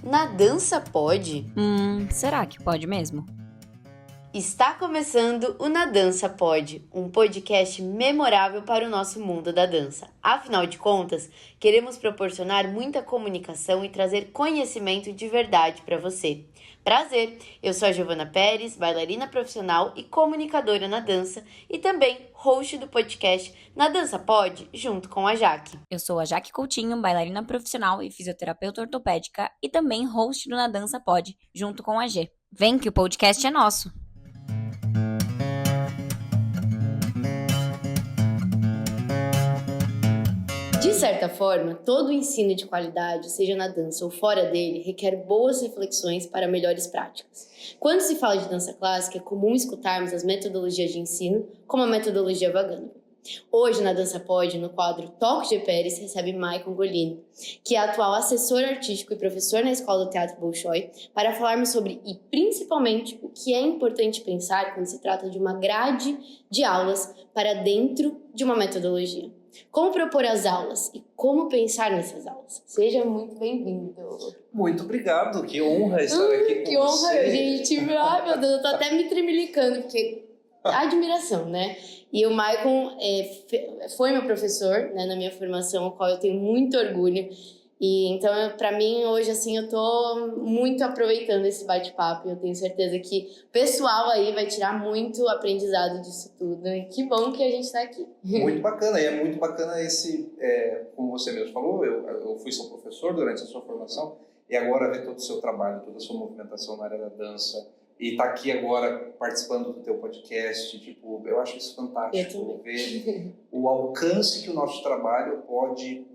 Na dança pode? Será que pode mesmo? Está começando o Na Dança Pode, um podcast memorável para o nosso mundo da dança. Afinal de contas, queremos proporcionar muita comunicação e trazer conhecimento de verdade para você. Prazer, eu sou a Giovana Pérez, bailarina profissional e comunicadora na dança e também host do podcast Na Dança Pode, junto com a Jaque. Eu sou a Jaque Coutinho, bailarina profissional e fisioterapeuta ortopédica e também host do Na Dança Pode, junto com a G. Vem que o podcast é nosso! De certa forma, todo ensino de qualidade, seja na dança ou fora dele, requer boas reflexões para melhores práticas. Quando se fala de dança clássica, é comum escutarmos as metodologias de ensino, como a metodologia Vaganova. Hoje, na Dança Pode, no quadro Talk G. Pérez, recebe Maicon Golini, que é atual assessor artístico e professor na Escola do Teatro Bolshoi, para falarmos sobre, e principalmente, o que é importante pensar quando se trata de uma grade de aulas para dentro de uma metodologia. Como propor as aulas e como pensar nessas aulas. Seja muito bem-vindo. Muito obrigado, que honra estar aqui com que honra, você. gente. Ai, meu Deus, eu tô até me tremilicando, porque admiração, né? E o Maicon foi meu professor, né, na minha formação, ao qual eu tenho muito orgulho. E então, para mim, hoje, assim, eu tô muito aproveitando esse bate-papo. Eu tenho certeza que o pessoal aí vai tirar muito aprendizado disso tudo. E que bom que a gente tá aqui. Muito bacana, e é muito bacana como você mesmo falou, eu fui seu professor durante a sua formação, e agora ver todo o seu trabalho, toda a sua movimentação na área da dança, e tá aqui agora participando do teu podcast, eu acho isso fantástico, ver o alcance que o nosso trabalho pode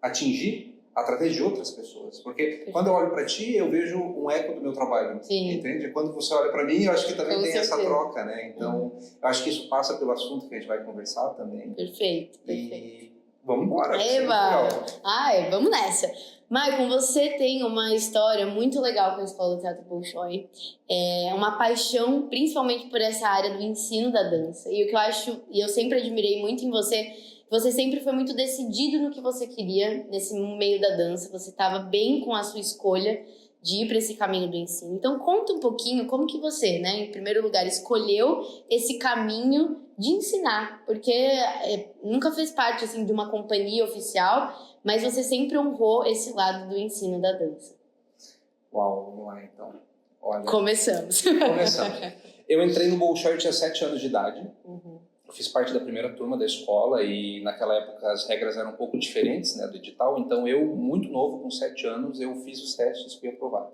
atingir através de outras pessoas, porque quando eu olho para ti, eu vejo um eco do meu trabalho. Sim. Entende? Quando você olha para mim, eu acho que também tem essa troca, né? Então, eu acho que isso passa pelo assunto que a gente vai conversar também. Perfeito. E vamos embora. Eba! Vamos nessa. Maicon, você tem uma história muito legal com a Escola do Teatro Bolshoi. É uma paixão, principalmente por essa área do ensino da dança. E o que eu acho, e eu sempre admirei muito em você sempre foi muito decidido no que você queria nesse meio da dança. Você estava bem com a sua escolha de ir para esse caminho do ensino. Então, conta um pouquinho como que você, né, em primeiro lugar, escolheu esse caminho de ensinar, porque nunca fez parte assim de uma companhia oficial, mas você sempre honrou esse lado do ensino da dança. Uau, vamos lá então. Olha, Começamos. Eu entrei no Bolshoi, eu tinha 7 anos de idade. Eu fiz parte da primeira turma da escola e naquela época as regras eram um pouco diferentes, né, do edital. Então eu, muito novo, com 7 anos, eu fiz os testes, fui aprovado.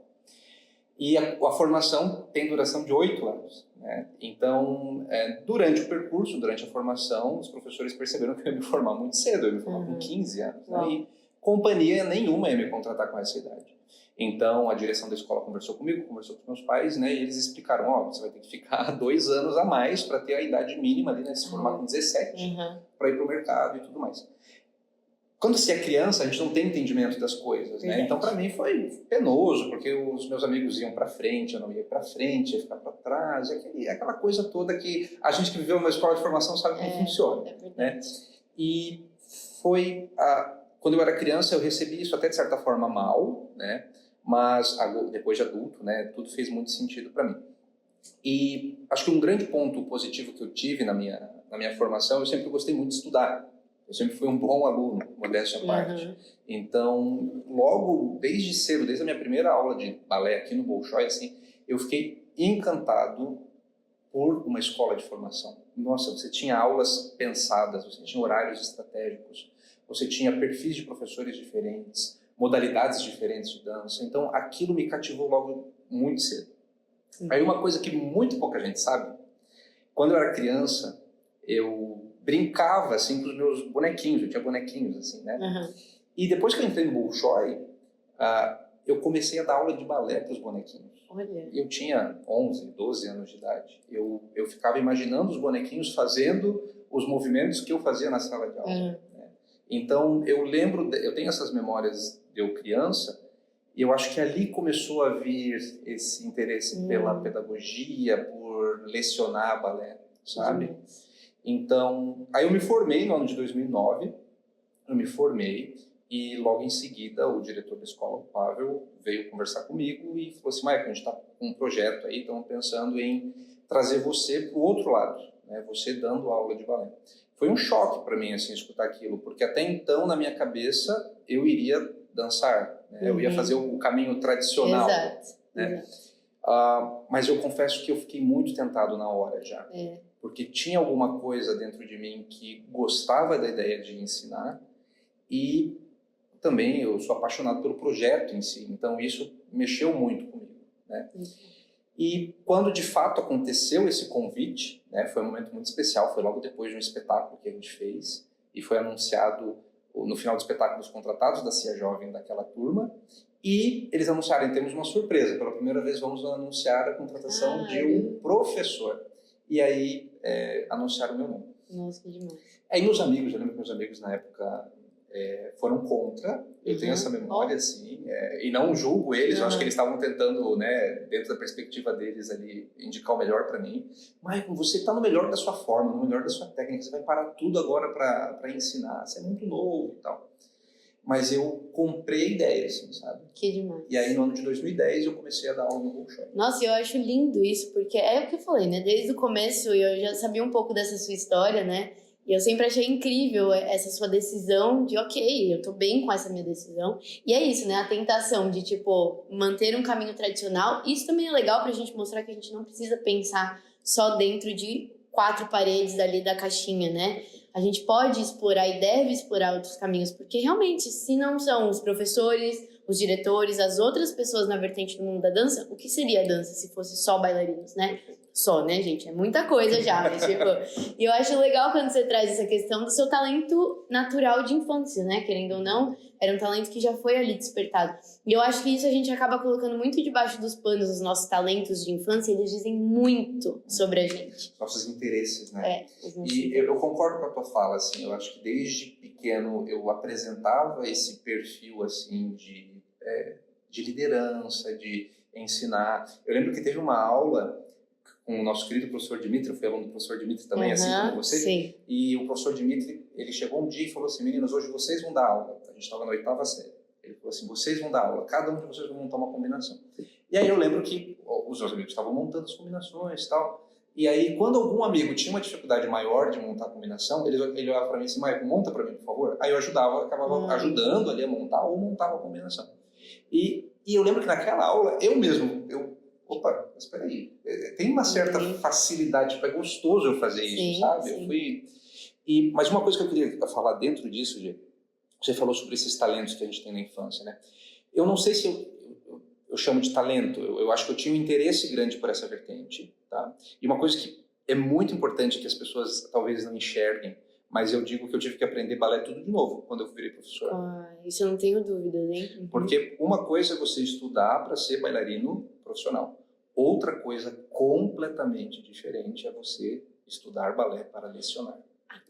E a formação tem duração de 8 anos. Né? Então, durante o percurso, durante a formação, os professores perceberam que eu ia me formar muito cedo, eu ia me formar com 15 anos. Né? E companhia nenhuma ia me contratar com essa idade. Então, a direção da escola conversou comigo, conversou com meus pais, né? E eles explicaram, você vai ter que ficar 2 anos a mais para ter a idade mínima ali, né? Se formar com 17, para ir para o mercado e tudo mais. Quando você é criança, a gente não tem entendimento das coisas, né? Então, para mim, foi penoso, porque os meus amigos iam para frente, eu não ia para frente, ia ficar para trás, aquela coisa toda que a gente que viveu numa escola de formação sabe como funciona, né? E quando eu era criança, eu recebi isso até de certa forma mal, né? Mas depois de adulto, né, tudo fez muito sentido para mim. E acho que um grande ponto positivo que eu tive na minha formação, eu sempre gostei muito de estudar. Eu sempre fui um bom aluno, modéstia à parte. Então, logo, desde cedo, desde a minha primeira aula de balé aqui no Bolshoi, assim, eu fiquei encantado por uma escola de formação. Nossa, você tinha aulas pensadas, você tinha horários estratégicos, você tinha perfis de professores diferentes, modalidades diferentes de dança. Então, aquilo me cativou logo muito cedo. Aí uma coisa que muito pouca gente sabe, quando eu era criança, eu brincava assim com os meus bonequinhos, eu tinha bonequinhos assim, né? E depois que eu entrei no Bolshoi, eu comecei a dar aula de balé para os bonequinhos. Olha. Eu tinha 11, 12 anos de idade. Eu ficava imaginando os bonequinhos fazendo os movimentos que eu fazia na sala de aula. Então, eu tenho essas memórias de eu criança, e eu acho que ali começou a vir esse interesse pela pedagogia, por lecionar balé, sabe? Então, aí eu me formei no ano de 2009, E logo em seguida, o diretor da escola, o Pavel, veio conversar comigo e falou assim, Michael, a gente está com um projeto aí, estamos pensando em trazer você para o outro lado, né? Você dando aula de balé. Foi um choque para mim, assim, escutar aquilo, porque até então, na minha cabeça, eu iria dançar, né? Eu ia fazer o caminho tradicional. Exato. Né? Mas eu confesso que eu fiquei muito tentado na hora já. Porque tinha alguma coisa dentro de mim que gostava da ideia de ensinar e também eu sou apaixonado pelo projeto em si, então isso mexeu muito comigo, né? E quando de fato aconteceu esse convite, né, foi um momento muito especial, foi logo depois de um espetáculo que a gente fez e foi anunciado no final do espetáculo os contratados da CIA Jovem daquela turma e eles anunciaram, temos uma surpresa, pela primeira vez vamos anunciar a contratação de um professor. E aí anunciaram o meu nome. Nossa, que demais. Aí meus amigos, eu lembro que meus amigos na época foram contra, eu tenho essa memória, assim, e não julgo eles, eu acho que eles estavam tentando, né, dentro da perspectiva deles ali, indicar o melhor para mim. Michael, você está no melhor da sua forma, no melhor da sua técnica, você vai parar tudo agora para ensinar, você é muito novo e tal. Mas eu comprei a ideia, assim, sabe? Que demais. E aí, no ano de 2010, eu comecei a dar aula no Bolshoi. Nossa, eu acho lindo isso, porque é o que eu falei, né? Desde o começo eu já sabia um pouco dessa sua história, né? E eu sempre achei incrível essa sua decisão de, ok, eu tô bem com essa minha decisão. E é isso, né? A tentação de, tipo, manter um caminho tradicional. Isso também é legal pra gente mostrar que a gente não precisa pensar só dentro de 4 paredes ali da caixinha, né? A gente pode explorar e deve explorar outros caminhos, porque realmente, se não são os professores, os diretores, as outras pessoas na vertente do mundo da dança, o que seria a dança se fosse só bailarinos, né? Só, né, gente? É muita coisa já, mas tipo... E eu acho legal quando você traz essa questão do seu talento natural de infância, né? Querendo ou não, era um talento que já foi ali despertado. E eu acho que isso a gente acaba colocando muito debaixo dos panos, os nossos talentos de infância, eles dizem muito sobre a gente. Nossos interesses, né? E eu concordo com a tua fala, assim, eu acho que desde pequeno eu apresentava esse perfil, assim, de liderança, de ensinar. Eu lembro que teve uma aula com o nosso querido professor Dimitri, eu fui aluno do professor Dimitri também, assim como você. Sim. E o professor Dimitri, ele chegou um dia e falou assim, meninos, hoje vocês vão dar aula. A gente estava na 8ª série. Ele falou assim, vocês vão dar aula, cada um de vocês vai montar uma combinação. E aí eu lembro que os meus amigos estavam montando as combinações e tal. E aí, quando algum amigo tinha uma dificuldade maior de montar a combinação, ele olhava para mim assim, Michael, monta para mim, por favor. Aí eu acabava ajudando ali a montar ou montava a combinação. E eu lembro que naquela aula, opa, mas espera aí, tem uma certa facilidade, tipo, é gostoso eu fazer isso, sabe? Sim. Mas uma coisa que eu queria falar dentro disso, Gê, você falou sobre esses talentos que a gente tem na infância, né? Eu não sei se eu chamo de talento, eu acho que eu tinha um interesse grande por essa vertente, tá? E uma coisa que é muito importante que as pessoas talvez não enxerguem, mas eu digo que eu tive que aprender balé tudo de novo quando eu virei professor. Isso eu não tenho dúvidas, hein? Porque uma coisa é você estudar para ser bailarino profissional. Outra coisa completamente diferente é você estudar balé para lecionar.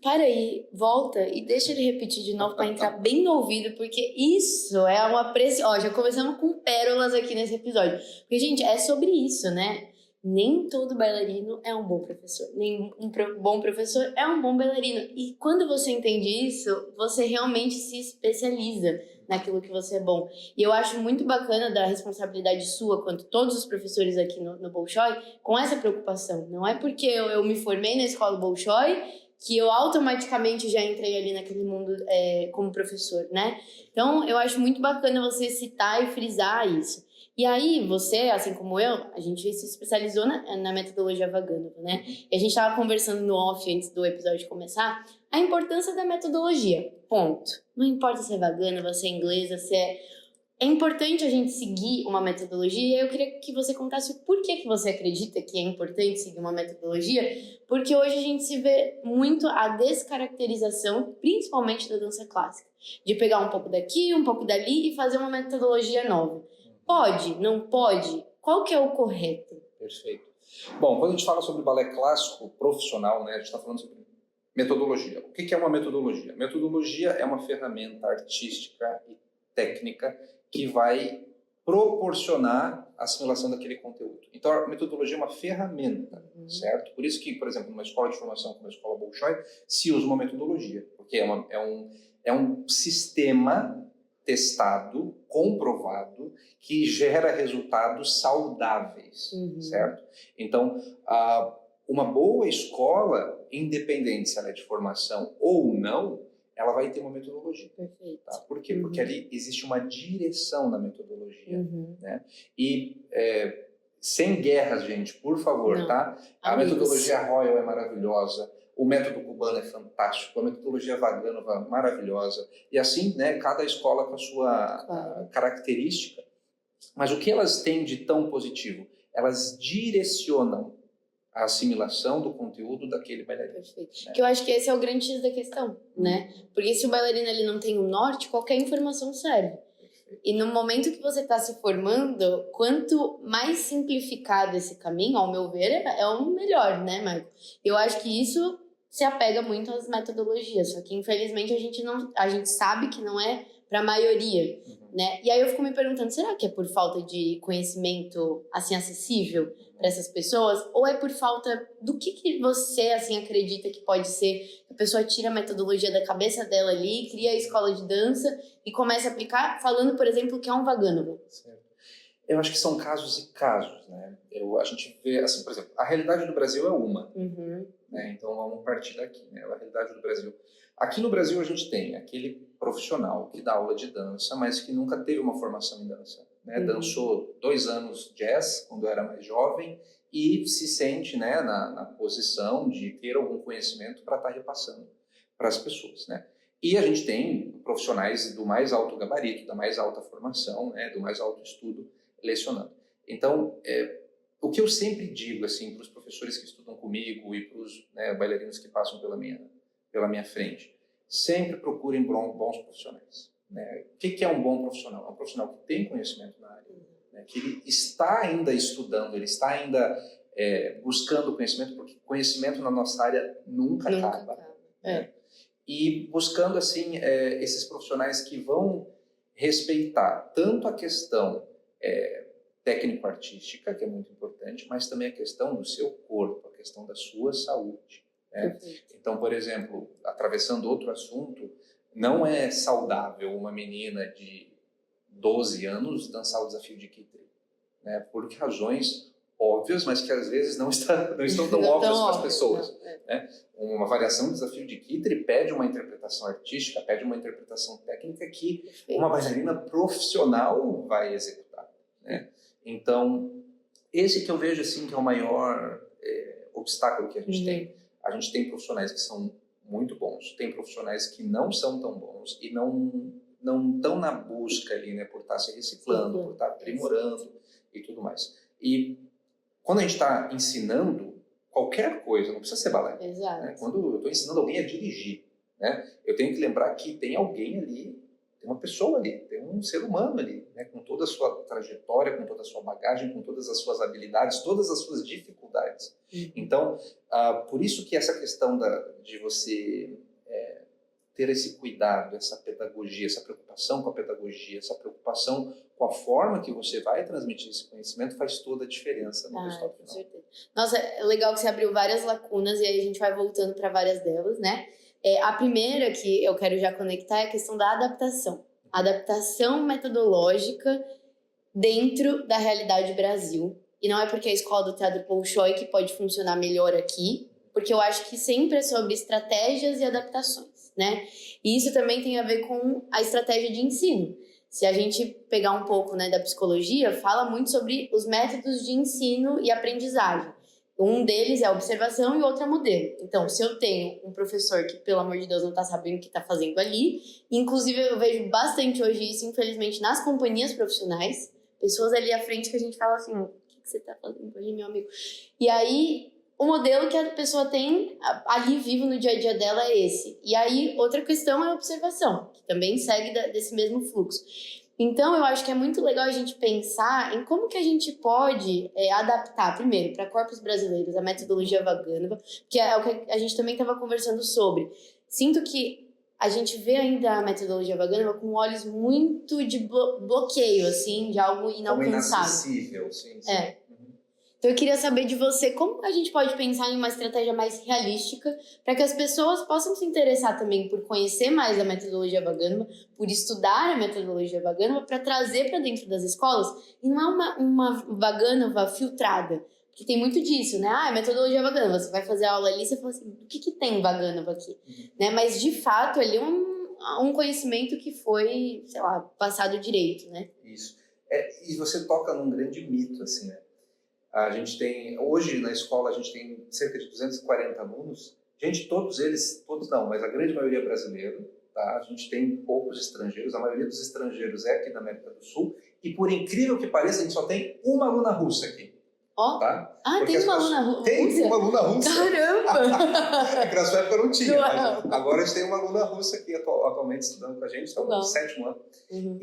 Para aí, volta e deixa ele repetir de novo para entrar bem no ouvido, porque isso é uma preciosa. Já começamos com pérolas aqui nesse episódio. Porque, gente, é sobre isso, né? Nem todo bailarino é um bom professor. Nem um bom professor é um bom bailarino. E quando você entende isso, você realmente se especializa naquilo que você é bom. E eu acho muito bacana da responsabilidade sua, quanto todos os professores aqui no Bolshoi, com essa preocupação. Não é porque eu me formei na escola Bolshoi que eu automaticamente já entrei ali naquele mundo como professor, né? Então, eu acho muito bacana você citar e frisar isso. E aí, você, assim como eu, a gente se especializou na metodologia Vaganova, né? E a gente estava conversando no off antes do episódio começar, a importância da metodologia, ponto. Não importa se é Vaganova, se é inglesa, se é... É importante a gente seguir uma metodologia e eu queria que você contasse o porquê que você acredita que é importante seguir uma metodologia, porque hoje a gente se vê muito a descaracterização, principalmente da dança clássica, de pegar um pouco daqui, um pouco dali e fazer uma metodologia nova. Pode? Não pode? Qual que é o correto? Perfeito. Bom, quando a gente fala sobre balé clássico profissional, né, a gente está falando sobre metodologia. O que é uma metodologia? Metodologia é uma ferramenta artística e técnica que vai proporcionar a assimilação daquele conteúdo. Então, a metodologia é uma ferramenta, certo? Por isso que, por exemplo, numa escola de formação como a Escola Bolshoi, se usa uma metodologia, porque é um sistema testado, comprovado, que gera resultados saudáveis, certo? Então, uma boa escola, independente se ela é de formação ou não, ela vai ter uma metodologia. Perfeito. Tá? Por quê? Porque ali existe uma direção na metodologia. Né? E sem guerras, gente, por favor, não. tá? A metodologia Royal é maravilhosa, o método cubano é fantástico, a metodologia Vaganova é maravilhosa, e assim, né, cada escola com a sua característica. Mas o que elas têm de tão positivo? Elas direcionam a assimilação do conteúdo daquele bailarino. Perfeito. Né? Que eu acho que esse é o grande X da questão, né? Porque se o bailarino ele não tem um norte, qualquer informação serve. E no momento que você está se formando, quanto mais simplificado esse caminho, ao meu ver, é o melhor, né, Michael? Eu acho que isso se apega muito às metodologias, só que infelizmente a gente sabe que não é para a maioria, né? E aí eu fico me perguntando, será que é por falta de conhecimento assim acessível para essas pessoas, ou é por falta do que você assim acredita que pode ser? A pessoa tira a metodologia da cabeça dela ali, cria a escola de dança e começa a aplicar, falando, por exemplo, que é um Vaganova. Certo. Eu acho que são casos e casos, né? A gente vê, assim, por exemplo, a realidade do Brasil é uma, né? Então vamos partir daqui, né? A realidade do Brasil. Aqui no Brasil a gente tem aquele profissional que dá aula de dança, mas que nunca teve uma formação em dança, né? Dançou 2 anos jazz quando era mais jovem e se sente, né, na posição de ter algum conhecimento para estar repassando para as pessoas, né? E a gente tem profissionais do mais alto gabarito, da mais alta formação, né, do mais alto estudo lecionando. Então, o que eu sempre digo assim para os professores que estudam comigo e para os, né, bailarinos que passam pela minha frente, sempre procurem bons profissionais. Né? O que é um bom profissional? É um profissional que tem conhecimento na área, né? Que ele está ainda estudando, ele está ainda buscando conhecimento, porque conhecimento na nossa área nunca acaba. Né? E buscando assim esses profissionais que vão respeitar tanto a questão técnico-artística, que é muito importante, mas também a questão do seu corpo, a questão da sua saúde. Né? Então, por exemplo, atravessando outro assunto, não é saudável uma menina de 12 anos dançar o desafio de Kitri, né? Por razões óbvias, mas que às vezes não estão tão óbvias para as pessoas. Né? Uma variação do desafio de Kitri pede uma interpretação artística, pede uma interpretação técnica que uma bailarina profissional vai executar. Né? Então, esse que eu vejo assim, que é o maior obstáculo que a gente tem. A gente tem profissionais que são muito bons, tem profissionais que não são tão bons e não estão na busca ali, né, por estar se reciclando, por estar aprimorando e tudo mais. E quando a gente está ensinando qualquer coisa, não precisa ser balé. Né? Quando eu estou ensinando alguém a dirigir, né, eu tenho que lembrar que tem alguém ali, tem uma pessoa ali, tem um ser humano ali, né, com toda a sua trajetória, com toda a sua bagagem, com todas as suas habilidades, todas as suas dificuldades. Então, por isso que essa questão de você ter esse cuidado, essa pedagogia, essa preocupação com a pedagogia, essa preocupação com a forma que você vai transmitir esse conhecimento faz toda a diferença no resultado final. Com certeza. Nossa, é legal que você abriu várias lacunas e aí a gente vai voltando para várias delas, né? A primeira que eu quero já conectar é a questão da adaptação. Adaptação metodológica dentro da realidade Brasil. E não é porque a escola do Teatro Bolshoi que pode funcionar melhor aqui, porque eu acho que sempre é sobre estratégias e adaptações, né? E isso também tem a ver com a estratégia de ensino. Se a gente pegar um pouco, né, da psicologia, fala muito sobre os métodos de ensino e aprendizagem. Um deles é a observação e o outro é modelo. Então, se eu tenho um professor que, pelo amor de Deus, não está sabendo o que está fazendo ali, inclusive eu vejo bastante hoje isso, infelizmente, nas companhias profissionais, pessoas ali à frente que a gente fala assim, o que você está fazendo ali, meu amigo? E aí, o modelo que a pessoa tem ali vivo no dia a dia dela é esse. E aí, outra questão é a observação, que também segue desse mesmo fluxo. Então, eu acho que é muito legal a gente pensar em como que a gente pode adaptar, primeiro, para corpos brasileiros, a metodologia Vaganova, que é o que a gente também estava conversando sobre. Sinto que a gente vê ainda a metodologia Vaganova com olhos muito de bloqueio, assim, de algo inalcançável. Como inacessível, sim. Então eu queria saber de você como a gente pode pensar em uma estratégia mais realística para que as pessoas possam se interessar também por conhecer mais a metodologia Vaganova, por estudar a metodologia Vaganova, para trazer para dentro das escolas, e não é uma Vaganova filtrada, porque tem muito disso, né? Ah, metodologia Vaganova, você vai fazer a aula ali, você fala assim, o que tem Vaganova aqui? Né? Mas de fato ali é um conhecimento que foi, sei lá, passado direito, né? Isso. E você toca num grande mito, assim, né? A gente tem, hoje na escola, a gente tem cerca de 240 alunos. Gente, todos não, mas a grande maioria é brasileiro, tá? A gente tem poucos estrangeiros, a maioria dos estrangeiros é aqui da América do Sul. E por incrível que pareça, a gente só tem uma aluna russa aqui. Ó, tá? Tem uma aluna russa? Tem uma aluna russa. Caramba! É que na sua época não tinha, mas agora a gente tem uma aluna russa aqui atualmente estudando com a gente, estamos no 7º ano.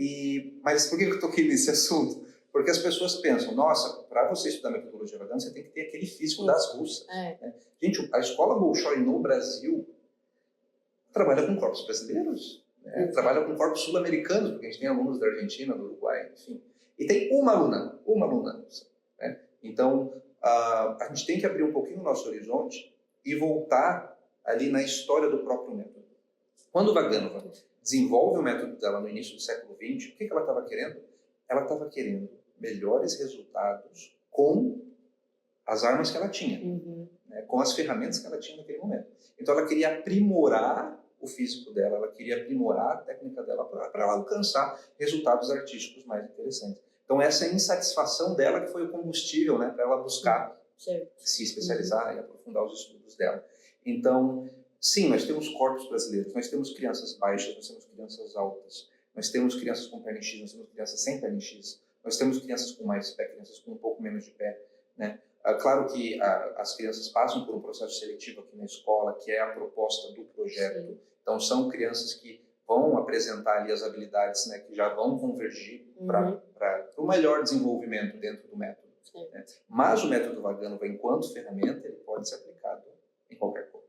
Mas por que eu toquei nesse assunto? Porque as pessoas pensam, nossa, para você estudar metodologia Vaganova, você tem que ter aquele físico das russas. Né? Gente, a escola Bolshoi no Brasil trabalha com corpos brasileiros, né? Trabalha com corpos sul-americanos, porque a gente tem alunos da Argentina, do Uruguai, enfim. E tem uma aluna russa. Né? Então, a gente tem que abrir um pouquinho o nosso horizonte e voltar ali na história do próprio método. Quando Vaganova desenvolve o método dela no início do século XX, o que ela estava querendo? Ela estava querendo melhores resultados com as armas que ela tinha, né, com as ferramentas que ela tinha naquele momento. Então ela queria aprimorar o físico dela, ela queria aprimorar a técnica dela para ela alcançar resultados artísticos mais interessantes. Então essa insatisfação dela que foi o combustível, né, para ela buscar se especializar e aprofundar os estudos dela. Então, sim, nós temos corpos brasileiros, nós temos crianças baixas, nós temos crianças altas, nós temos crianças com perna em X, nós temos crianças sem perna em X, nós temos crianças com mais pé, crianças com um pouco menos de pé, né? Claro que as crianças passam por um processo seletivo aqui na escola, que é a proposta do projeto. Sim. Então, são crianças que vão apresentar ali as habilidades, né, que já vão convergir para o melhor desenvolvimento dentro do método. Né? Mas o método Vaganova, enquanto ferramenta, ele pode ser aplicado em qualquer coisa.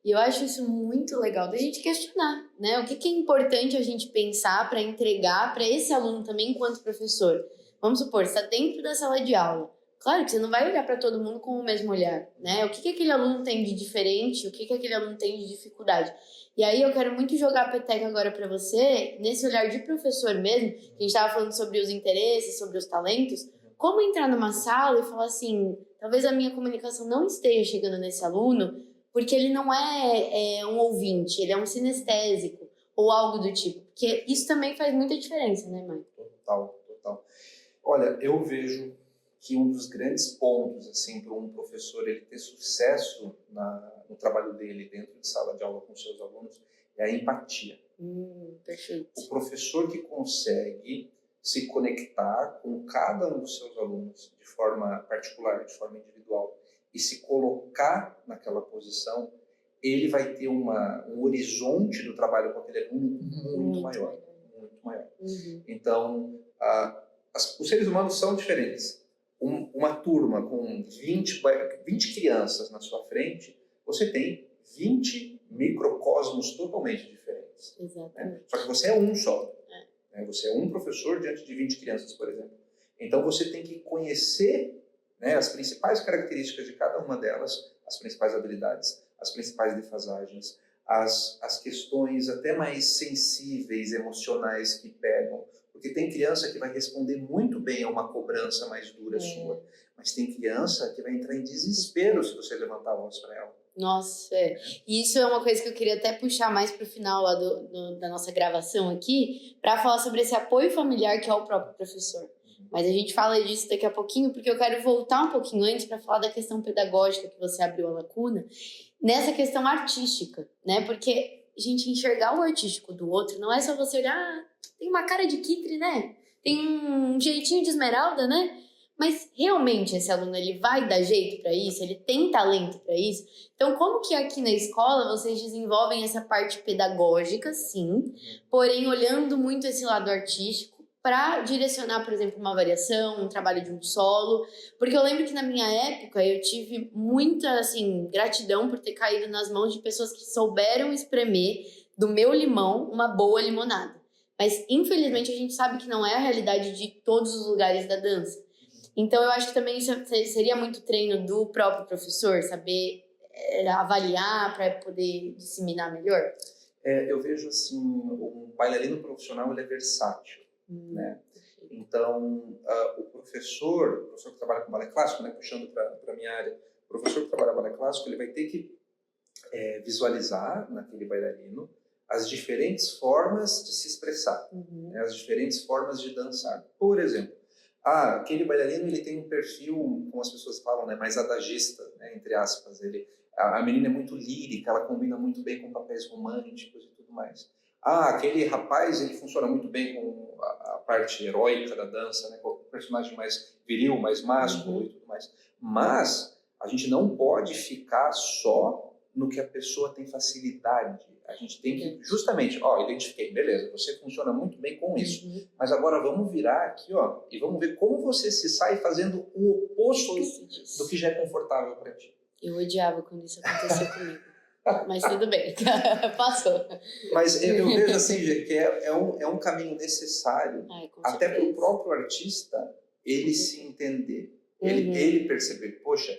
E eu acho isso muito legal da gente questionar, né? O que é importante a gente pensar para entregar para esse aluno também enquanto professor. Vamos supor, você está dentro da sala de aula. Claro que você não vai olhar para todo mundo com o mesmo olhar, né? O que aquele aluno tem de diferente, o que aquele aluno tem de dificuldade. E aí eu quero muito jogar a peteca agora para você, nesse olhar de professor mesmo, que a gente estava falando sobre os interesses, sobre os talentos, como entrar numa sala e falar assim, talvez a minha comunicação não esteja chegando nesse aluno, porque ele não é um ouvinte, ele é um sinestésico, ou algo do tipo. Porque isso também faz muita diferença, né, mãe? Total. Olha, eu vejo que um dos grandes pontos, assim, para um professor ele ter sucesso no trabalho dele dentro de sala de aula com seus alunos é a empatia. Perfeito. O professor que consegue se conectar com cada um dos seus alunos de forma particular, de forma individual, e se colocar naquela posição, ele vai ter um horizonte do trabalho com aquele aluno muito maior. Então, os seres humanos são diferentes. Uma turma com 20 crianças na sua frente, você tem 20 microcosmos totalmente diferentes. Exatamente. Né? Só que você é um só. Né? Você é um professor diante de 20 crianças, por exemplo. Então, você tem que conhecer, né, as principais características de cada uma delas, as principais habilidades, as principais defasagens, as questões até mais sensíveis, emocionais que pegam. Porque tem criança que vai responder muito bem a uma cobrança mais dura sua, mas tem criança que vai entrar em desespero se você levantar a voz para ela. Nossa, E isso é uma coisa que eu queria até puxar mais para o final lá da nossa gravação aqui, para falar sobre esse apoio familiar que é o próprio professor. Mas a gente fala disso daqui a pouquinho, porque eu quero voltar um pouquinho antes para falar da questão pedagógica que você abriu a lacuna, nessa questão artística, né? Porque, gente, enxergar o artístico do outro não é só você olhar, tem uma cara de quitre, né? Tem um jeitinho de esmeralda, né? Mas realmente esse aluno ele vai dar jeito para isso? Ele tem talento para isso? Então, como que aqui na escola vocês desenvolvem essa parte pedagógica, sim, porém olhando muito esse lado artístico, para direcionar, por exemplo, uma variação, um trabalho de um solo. Porque eu lembro que na minha época eu tive muita, assim, gratidão por ter caído nas mãos de pessoas que souberam espremer do meu limão uma boa limonada. Mas, infelizmente, a gente sabe que não é a realidade de todos os lugares da dança. Então, eu acho que também isso seria muito treino do próprio professor, saber avaliar para poder disseminar melhor. Eu vejo assim, um bailarino profissional ele é versátil, né? Então, o professor que trabalha com balé clássico, né, puxando para a minha área, o professor que trabalha balé clássico, ele vai ter que visualizar naquele bailarino as diferentes formas de se expressar, né, as diferentes formas de dançar. Por exemplo, aquele bailarino ele tem um perfil, como as pessoas falam, né, mais adagista, né, entre aspas. A menina é muito lírica, ela combina muito bem com papéis românticos e tudo mais. Aquele rapaz ele funciona muito bem com a parte heróica da dança, né, com o personagem mais viril, mais másculo e tudo mais. Mas a gente não pode ficar só no que a pessoa tem facilidade. A gente tem que, justamente, identifiquei, beleza, você funciona muito bem com isso, mas agora vamos virar aqui, e vamos ver como você se sai fazendo o oposto do que já é confortável para ti. Eu odiava quando isso acontecia comigo, mas tudo bem, passou. Mas eu vejo assim, que é um caminho necessário, até para o próprio artista, ele se entender, ele perceber, poxa,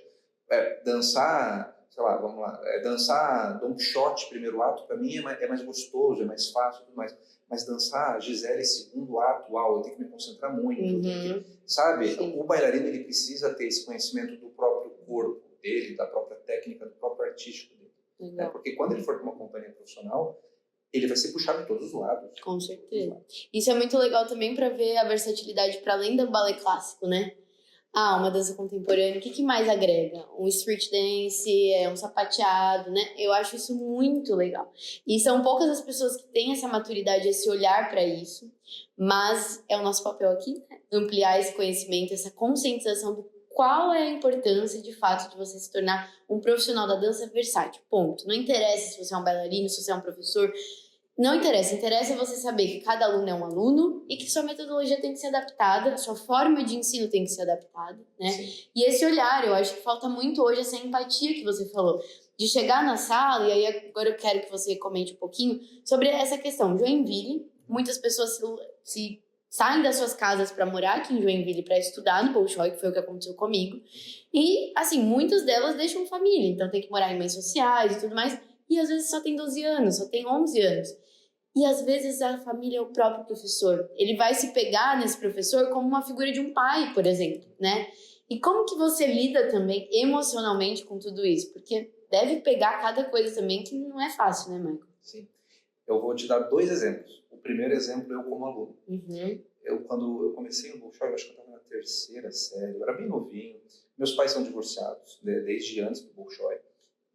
dançar... sei lá, vamos lá, dançar Don Quixote, primeiro ato, para mim é mais gostoso, é mais fácil, tudo mais. Mas dançar Gisele, segundo ato, eu tenho que me concentrar muito, sabe? Sim. O bailarino, ele precisa ter esse conhecimento do próprio corpo dele, da própria técnica, do próprio artístico dele. Né? Porque quando ele for para uma companhia profissional, ele vai ser puxado de todos os lados. Com certeza. Isso é muito legal também para ver a versatilidade para além do balé clássico, né? Uma dança contemporânea, o que mais agrega? Um street dance, um sapateado, né? Eu acho isso muito legal. E são poucas as pessoas que têm essa maturidade, esse olhar para isso, mas é o nosso papel aqui, né? Ampliar esse conhecimento, essa conscientização do qual é a importância, de fato, de você se tornar um profissional da dança versátil, ponto. Não interessa se você é um bailarino, se você é um professor... Não interessa você saber que cada aluno é um aluno e que sua metodologia tem que ser adaptada, a sua forma de ensino tem que ser adaptada, né? Sim. E esse olhar, eu acho que falta muito hoje essa empatia que você falou, de chegar na sala, e aí agora eu quero que você comente um pouquinho sobre essa questão. Joinville, muitas pessoas se saem das suas casas para morar aqui em Joinville para estudar no Bolshoi, que foi o que aconteceu comigo, e, assim, muitas delas deixam família, então tem que morar em meios sociais e tudo mais, e às vezes só tem 12 anos, só tem 11 anos. E às vezes a família é o próprio professor. Ele vai se pegar nesse professor como uma figura de um pai, por exemplo, né? E como que você lida também emocionalmente com tudo isso? Porque deve pegar cada coisa também que não é fácil, né, Michael? Sim. Eu vou te dar 2 exemplos. O primeiro exemplo eu como aluno. Quando eu comecei no Bolshoi, eu acho que eu estava na 3ª série, eu era bem novinho. Meus pais são divorciados, desde antes do Bolshoi.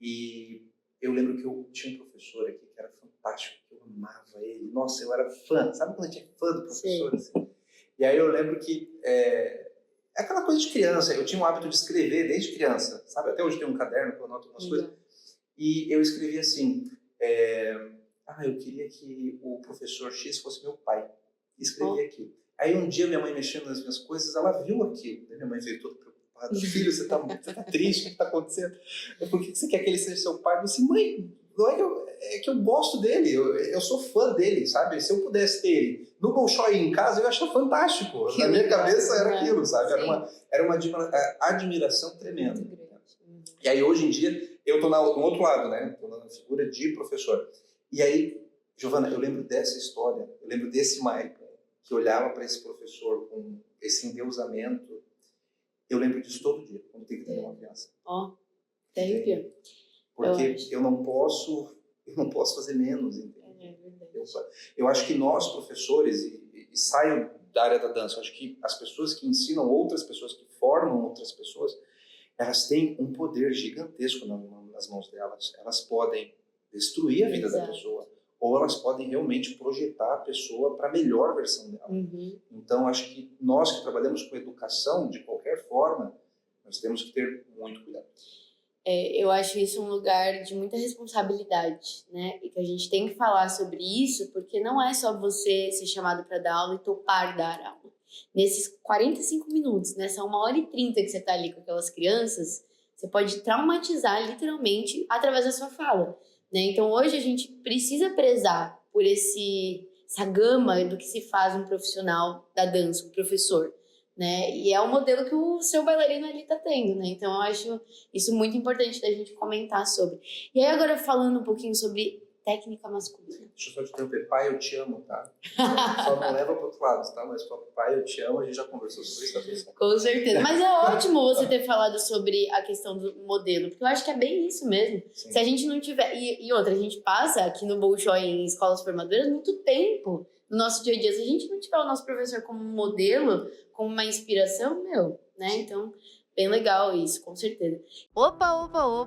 E eu lembro que eu tinha um professor aqui que era fantástico, que eu amava ele. Nossa, eu era fã. Sabe quando a gente é fã do professor? Assim? E aí eu lembro que é aquela coisa de criança. Eu tinha o hábito de escrever desde criança, sabe? Até hoje tem um caderno que eu anoto umas coisas. E eu escrevi assim, eu queria que o professor X fosse meu pai. Escrevi aquilo. Aí um dia minha mãe mexendo nas minhas coisas, ela viu aquilo. Minha mãe veio toda preocupada. Filho, você tá triste, o que está acontecendo? Por que você quer que ele seja seu pai? Eu disse, mãe, não é que eu gosto dele, eu sou fã dele, sabe? Se eu pudesse ter ele no Bolshoi em casa, eu ia achar fantástico. Na minha cabeça era aquilo, sabe? Era uma admiração tremenda. E aí, hoje em dia, eu tô no outro lado, né? Tô na figura de professor. E aí, Giovana, eu lembro dessa história, eu lembro desse Michael, que olhava para esse professor com esse endeusamento. Eu lembro disso todo dia, quando tem que ter uma criança. Terrível. Porque eu não posso fazer menos, entende? Eu acho que nós, professores, e saio da área da dança, eu acho que as pessoas que ensinam outras pessoas, que formam outras pessoas, elas têm um poder gigantesco nas mãos delas. Elas podem destruir a vida da pessoa, ou elas podem realmente projetar a pessoa para a melhor versão dela. Então, acho que nós que trabalhamos com educação, de qualquer forma, nós temos que ter muito cuidado. Eu acho isso um lugar de muita responsabilidade, né? E que a gente tem que falar sobre isso, porque não é só você ser chamado para dar aula e topar dar aula. Nesses 45 minutos, nessa 1h30 que você está ali com aquelas crianças, você pode traumatizar literalmente através da sua fala, né? Então hoje a gente precisa prezar por essa gama do que se faz um profissional da dança, um professor, né? E é o modelo que o seu bailarino ali tá tendo, né? Então eu acho isso muito importante da gente comentar sobre. E aí agora falando um pouquinho sobre técnica masculina. Deixa eu só te interromper. Pai, eu te amo, tá? Só não leva pro outro lado, tá? Mas pai, eu te amo, a gente já conversou sobre isso, tá tudo certo. Com certeza. Mas é ótimo você ter falado sobre a questão do modelo, porque eu acho que é bem isso mesmo. Sim. Se a gente não tiver... E outra, a gente passa aqui no Bolshoi em escolas formadoras muito tempo no nosso dia a dia. Se a gente não tiver o nosso professor como modelo, como uma inspiração, né? Então... bem legal isso, com certeza. Opa,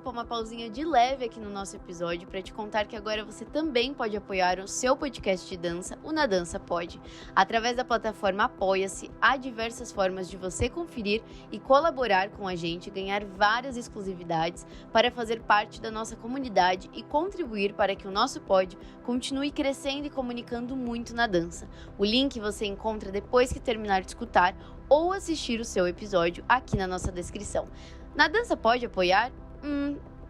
uma pausinha de leve aqui no nosso episódio para te contar que agora você também pode apoiar o seu podcast de dança, o Na Dança Pode. Através da plataforma Apoia-se, há diversas formas de você conferir e colaborar com a gente, ganhar várias exclusividades para fazer parte da nossa comunidade e contribuir para que o nosso pod continue crescendo e comunicando muito na dança. O link você encontra depois que terminar de escutar ou assistir o seu episódio aqui na nossa descrição. Na Dança Pode apoiar?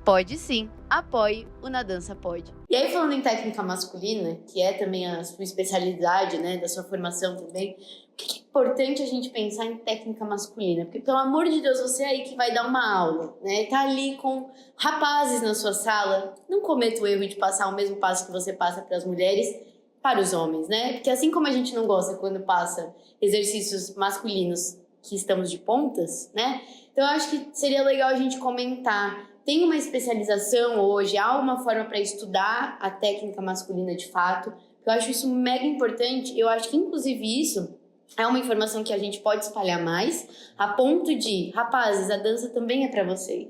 Pode sim. Apoie o Na Dança Pode. E aí, falando em técnica masculina, que é também a sua especialidade, né, da sua formação também, o que é importante a gente pensar em técnica masculina? Porque, pelo amor de Deus, você aí que vai dar uma aula, né, tá ali com rapazes na sua sala, não cometa o erro de passar o mesmo passo que você passa para as mulheres, para os homens, né? Porque assim como a gente não gosta quando passa exercícios masculinos que estamos de pontas, né? Então eu acho que seria legal a gente comentar. Tem uma especialização hoje, há uma forma para estudar a técnica masculina de fato. Eu acho isso mega importante. Eu acho que, inclusive, isso é uma informação que a gente pode espalhar mais, a ponto de, rapazes, a dança também é para você.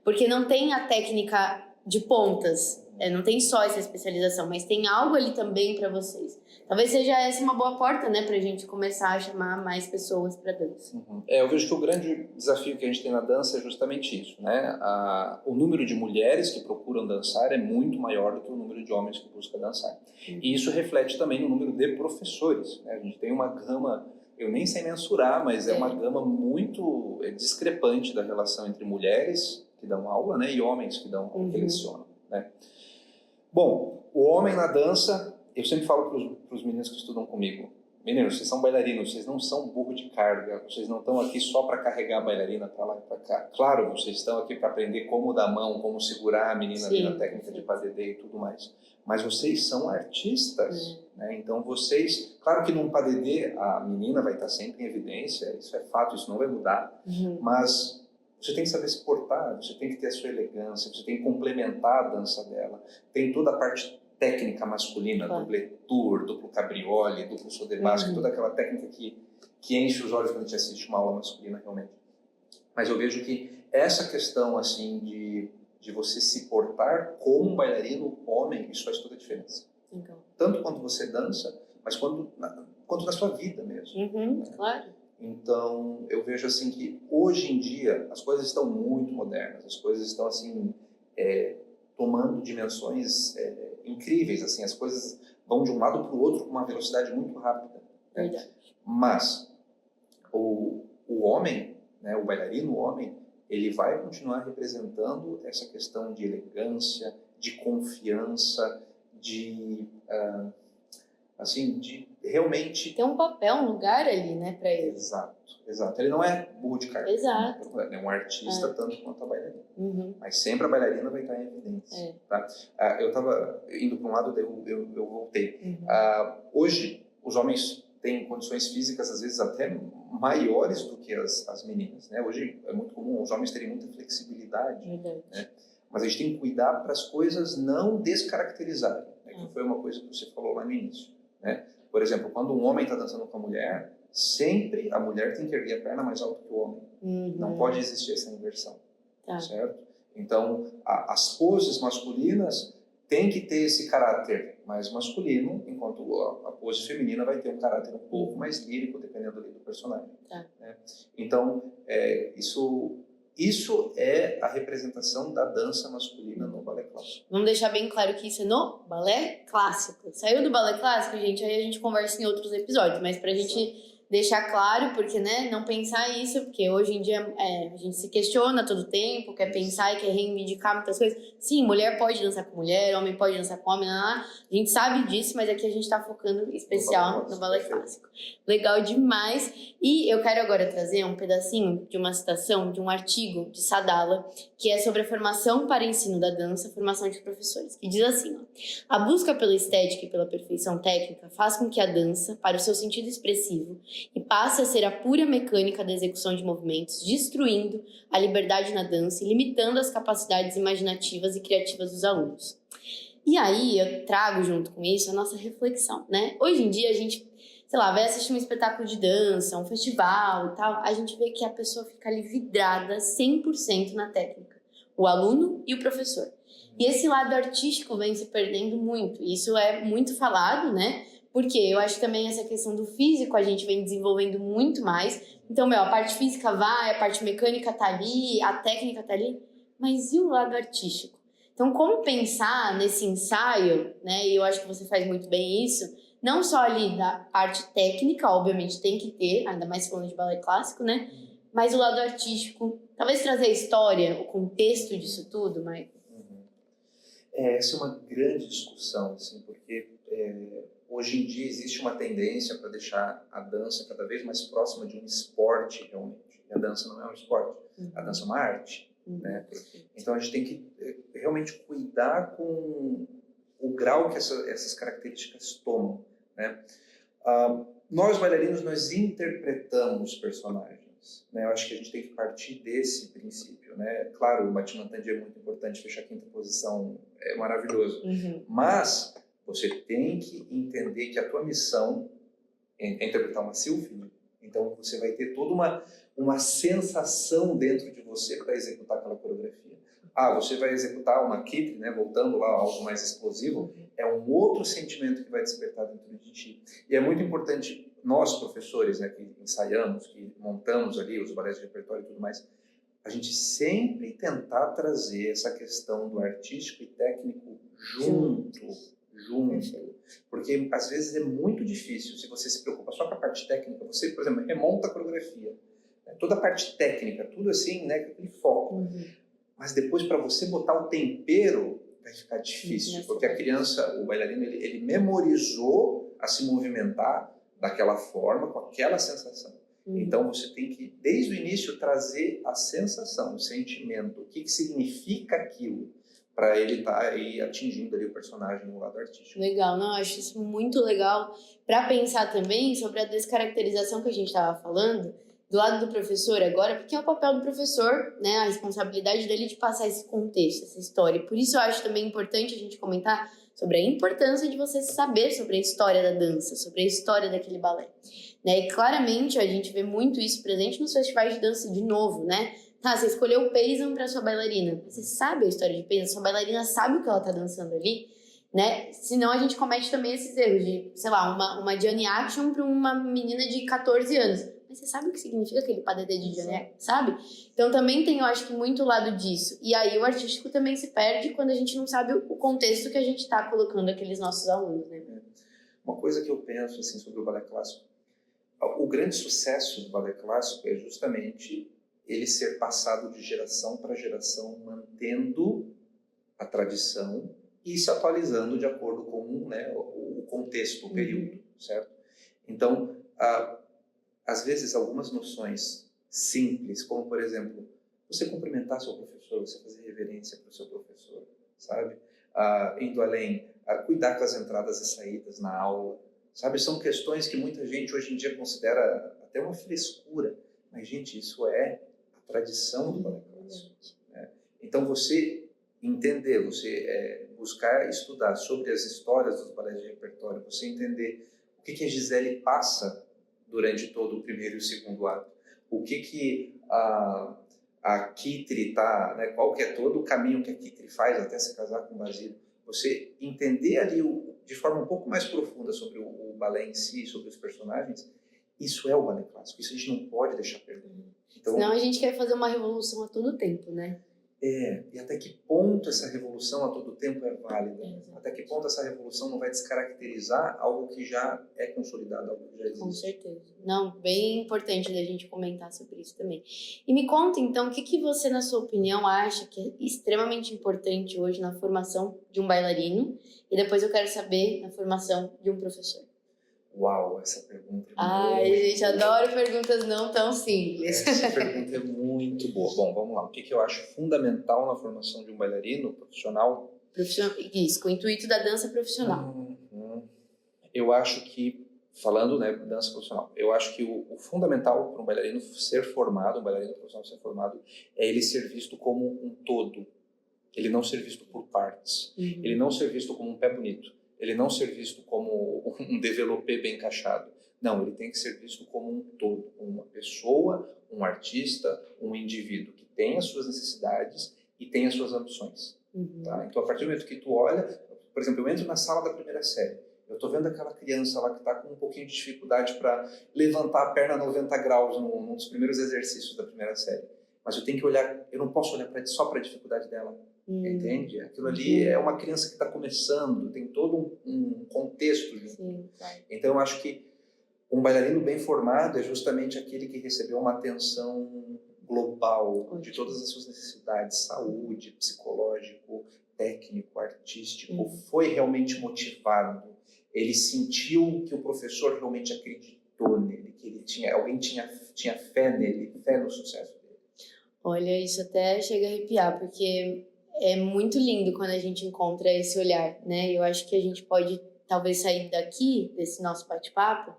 Porque não tem a técnica de pontas, não tem só essa especialização, mas tem algo ali também para vocês. Talvez seja essa uma boa porta, né, pra gente começar a chamar mais pessoas para dança. Eu vejo que o grande desafio que a gente tem na dança é justamente isso, né? O número de mulheres que procuram dançar é muito maior do que o número de homens que buscam dançar. E isso reflete também no número de professores, né? A gente tem uma gama, eu nem sei mensurar, mas é uma gama muito discrepante da relação entre mulheres que dão aula, né, e homens que que lecionam, né? Bom, o homem na dança, eu sempre falo para os meninos que estudam comigo, meninos, vocês são bailarinos, vocês não são burro de carga, vocês não estão aqui só para carregar a bailarina para lá e para cá. Claro, vocês estão aqui para aprender como dar mão, como segurar a menina ali na técnica de padedê e tudo mais. Mas vocês são artistas, né? Então vocês, claro que num padedê a menina vai estar sempre em evidência, isso é fato, isso não vai mudar, mas você tem que saber se portar, você tem que ter a sua elegância, você tem que complementar a dança dela. Tem toda a parte técnica masculina, double tour, duplo cabriole, duplo saut de basque, toda aquela técnica que enche os olhos quando a gente assiste uma aula masculina realmente. Mas eu vejo que essa questão assim de você se portar como um bailarino homem, isso faz toda a diferença. Tanto quando você dança, mas quanto na sua vida mesmo. Né? Claro. Então, eu vejo assim que hoje em dia as coisas estão muito modernas, as coisas estão assim tomando dimensões incríveis, assim, as coisas vão de um lado para o outro com uma velocidade muito rápida. Né? Mas o homem, né, o bailarino homem, ele vai continuar representando essa questão de elegância, de confiança, de realmente... Tem um papel, um lugar ali, né, pra ele. Exato. Ele não é burro de carga. Exato. Ele é um artista tanto quanto a bailarina. Mas sempre a bailarina vai estar em evidência. Tá? Eu estava indo para um lado, eu voltei. Hoje, os homens têm condições físicas, às vezes, até maiores do que as meninas. Né? Hoje, é muito comum os homens terem muita flexibilidade. Né? Mas a gente tem que cuidar para as coisas não descaracterizarem. Né? Que foi uma coisa que você falou lá no início. Né? Por exemplo, quando um homem está dançando com a mulher, sempre a mulher tem que erguer a perna mais alto que o homem. Não pode existir essa inversão. Certo? Então, as poses masculinas têm que ter esse caráter mais masculino, enquanto a pose feminina vai ter um caráter um pouco mais lírico, dependendo do personagem. Né? Então, isso é a representação da dança masculina no balé clássico. Vamos deixar bem claro que isso é no balé clássico. Saiu do balé clássico, gente, aí a gente conversa em outros episódios, mas pra gente deixar claro, porque, né, não pensar isso, porque hoje em dia a gente se questiona todo tempo, quer pensar e quer reivindicar muitas coisas. Sim, mulher pode dançar com mulher, homem pode dançar com homem, a gente sabe disso, mas aqui a gente tá focando em especial no balé clássico. Legal demais. E eu quero agora trazer um pedacinho de uma citação de um artigo de Sadala, que é sobre a formação para ensino da dança, formação de professores, que diz assim, ó, a busca pela estética e pela perfeição técnica faz com que a dança, para o seu sentido expressivo, e passe a ser a pura mecânica da execução de movimentos, destruindo a liberdade na dança e limitando as capacidades imaginativas e criativas dos alunos. E aí eu trago junto com isso a nossa reflexão, né? Hoje em dia a gente, sei lá, vai assistir um espetáculo de dança, um festival e tal, a gente vê que a pessoa fica ali vidrada 100% na técnica, o aluno e o professor. E esse lado artístico vem se perdendo muito, isso é muito falado, né? Porque eu acho que também essa questão do físico a gente vem desenvolvendo muito mais. Então, a parte física vai, a parte mecânica tá ali, a técnica tá ali, mas e o lado artístico? Então, como pensar nesse ensaio, né? E eu acho que você faz muito bem isso, não só ali da parte técnica, obviamente tem que ter, ainda mais falando de balé clássico, né? Mas o lado artístico, talvez trazer a história, o contexto disso tudo, mas... Essa é uma grande discussão, assim, porque hoje em dia existe uma tendência para deixar a dança cada vez mais próxima de um esporte, realmente. E a dança não é um esporte, a dança é uma arte, né? Então a gente tem que realmente cuidar com o grau que essas características tomam, né? Nós, bailarinos, nós interpretamos personagens, né? Eu acho que a gente tem que partir desse princípio, né? Claro, o Batiman Tandi é muito importante, fechar a quinta posição é maravilhoso, mas você tem que entender que a tua missão é interpretar uma Sylphide, então você vai ter toda uma sensação dentro de você para executar aquela coreografia. Você vai executar uma Kitri, né? Voltando lá, algo mais explosivo, é um outro sentimento que vai despertar dentro de ti. E é muito importante, nós professores, né, que ensaiamos, que montamos ali os balés de repertório e tudo mais, a gente sempre tentar trazer essa questão do artístico e técnico junto. Porque às vezes é muito difícil, se você se preocupa só com a parte técnica, você, por exemplo, remonta a coreografia, né? Toda a parte técnica, tudo assim, né, com aquele foco. Mas depois, para você botar o tempero, vai ficar difícil, porque a criança, o bailarino, ele memorizou a se movimentar daquela forma, com aquela sensação. Então você tem que, desde o início, trazer a sensação, o sentimento, o que significa aquilo, para ele estar aí atingindo ali o personagem no lado artístico. Legal, não, acho isso muito legal para pensar também sobre a descaracterização que a gente estava falando do lado do professor agora, porque é o papel do professor, né, a responsabilidade dele de passar esse contexto, essa história. Por isso eu acho também importante a gente comentar sobre a importância de você saber sobre a história da dança, sobre a história daquele balé, né? E claramente a gente vê muito isso presente nos festivais de dança de novo, né? Tá, você escolheu o Paysan para sua bailarina. Você sabe a história de Paysan, sua bailarina sabe o que ela tá dançando ali, né? Senão a gente comete também esses erros de, sei lá, uma Johnny Action para uma menina de 14 anos. Mas você sabe o que significa aquele padedê de Johnny Action, sabe? Então também tem, eu acho que, muito lado disso. E aí o artístico também se perde quando a gente não sabe o contexto que a gente tá colocando aqueles nossos alunos, né? Uma coisa que eu penso, assim, sobre o balé clássico, o grande sucesso do balé clássico é justamente ele ser passado de geração para geração, mantendo a tradição e se atualizando de acordo com, né, o contexto, o período, certo? Então, às vezes, algumas noções simples, como, por exemplo, você cumprimentar seu professor, você fazer reverência para o seu professor, sabe? Indo além, cuidar com as entradas e saídas na aula, sabe? São questões que muita gente hoje em dia considera até uma frescura, mas, gente, isso é a tradição do balé clássico, né? Então, você entender, você buscar estudar sobre as histórias dos balés de repertório, você entender o que a Gisele passa durante todo o primeiro e o segundo ato, o que a Kitri tá, né, qual que é todo o caminho que a Kitri faz até se casar com o Basílio, você entender ali de forma um pouco mais profunda sobre o balé em si, sobre os personagens, isso é o balé clássico, isso a gente não pode deixar perder. Então, senão a gente quer fazer uma revolução a todo tempo, né? E até que ponto essa revolução a todo tempo é válida? Exato. Até que ponto essa revolução não vai descaracterizar algo que já é consolidado, algo que já existe? Com certeza. Não, bem importante da gente comentar sobre isso também. E me conta, então, o que você, na sua opinião, acha que é extremamente importante hoje na formação de um bailarino? E depois eu quero saber na formação de um professor. Uau, essa pergunta é Ai, gente, adoro perguntas não tão simples. Essa pergunta é muito boa. Bom, vamos lá. O que eu acho fundamental na formação de um bailarino profissional? Isso, com o intuito da dança profissional. Eu acho que, falando, né, dança profissional, eu acho que o fundamental para um bailarino ser formado, um bailarino profissional ser formado, é ele ser visto como um todo. Ele não ser visto por partes. Ele não ser visto como um pé bonito. Ele não ser visto como um développé bem encaixado. Não, ele tem que ser visto como um todo, uma pessoa, um artista, um indivíduo que tem as suas necessidades e tem as suas ambições. Tá? Então, a partir do momento que tu olha, por exemplo, eu entro na sala da primeira série, eu estou vendo aquela criança lá que está com um pouquinho de dificuldade para levantar a perna 90 graus num dos primeiros exercícios da primeira série. Mas eu tenho que olhar, eu não posso olhar só para a dificuldade dela. Entende? Aquilo ali é uma criança que está começando, tem todo um contexto. Sim, claro. Então, eu acho que um bailarino bem formado é justamente aquele que recebeu uma atenção global de todas as suas necessidades, saúde, psicológico, técnico, artístico, foi realmente motivado, ele sentiu que o professor realmente acreditou nele, que alguém tinha fé nele, fé no sucesso dele. Olha, isso até chega a arrepiar, porque é muito lindo quando a gente encontra esse olhar, né? Eu acho que a gente pode talvez sair daqui, desse nosso bate-papo,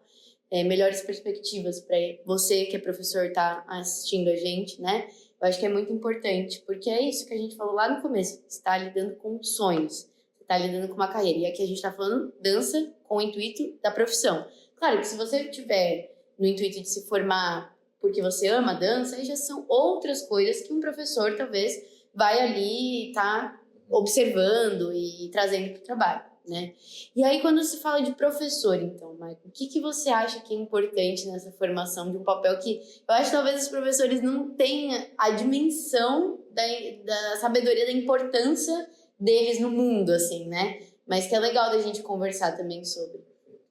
melhores perspectivas para você que é professor tá assistindo a gente, né? Eu acho que é muito importante, porque é isso que a gente falou lá no começo, você está lidando com sonhos, você está lidando com uma carreira, e aqui a gente está falando dança com o intuito da profissão. Claro que se você tiver no intuito de se formar porque você ama a dança, aí já são outras coisas que um professor talvez vai ali tá observando e trazendo para o trabalho, né? E aí, quando se fala de professor, então, Michael, o que você acha que é importante nessa formação de um papel que eu acho que talvez os professores não tenham a dimensão da sabedoria, da importância deles no mundo, assim, né? Mas que é legal da gente conversar também sobre.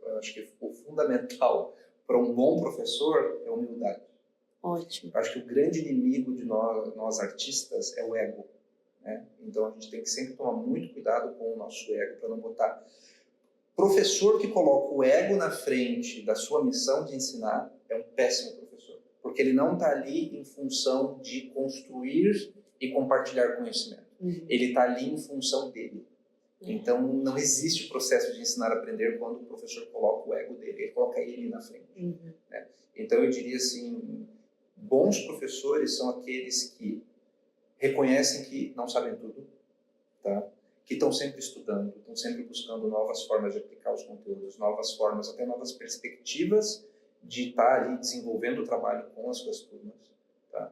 Eu acho que o fundamental para um bom professor é a humildade. Ótimo. Eu acho que o grande inimigo de nós artistas é o ego, né? Então a gente tem que sempre tomar muito cuidado com o nosso ego para não botar. Professor que coloca o ego na frente da sua missão de ensinar é um péssimo professor, porque ele não está ali em função de construir e compartilhar conhecimento. Ele está ali em função dele. Então não existe o processo de ensinar a aprender quando o professor coloca o ego dele, ele coloca ele na frente. Né? Então eu diria assim, bons professores são aqueles que reconhecem que não sabem tudo, tá? Que estão sempre estudando, estão sempre buscando novas formas de aplicar os conteúdos, novas formas, até novas perspectivas de estar ali desenvolvendo o trabalho com as suas turmas. Tá?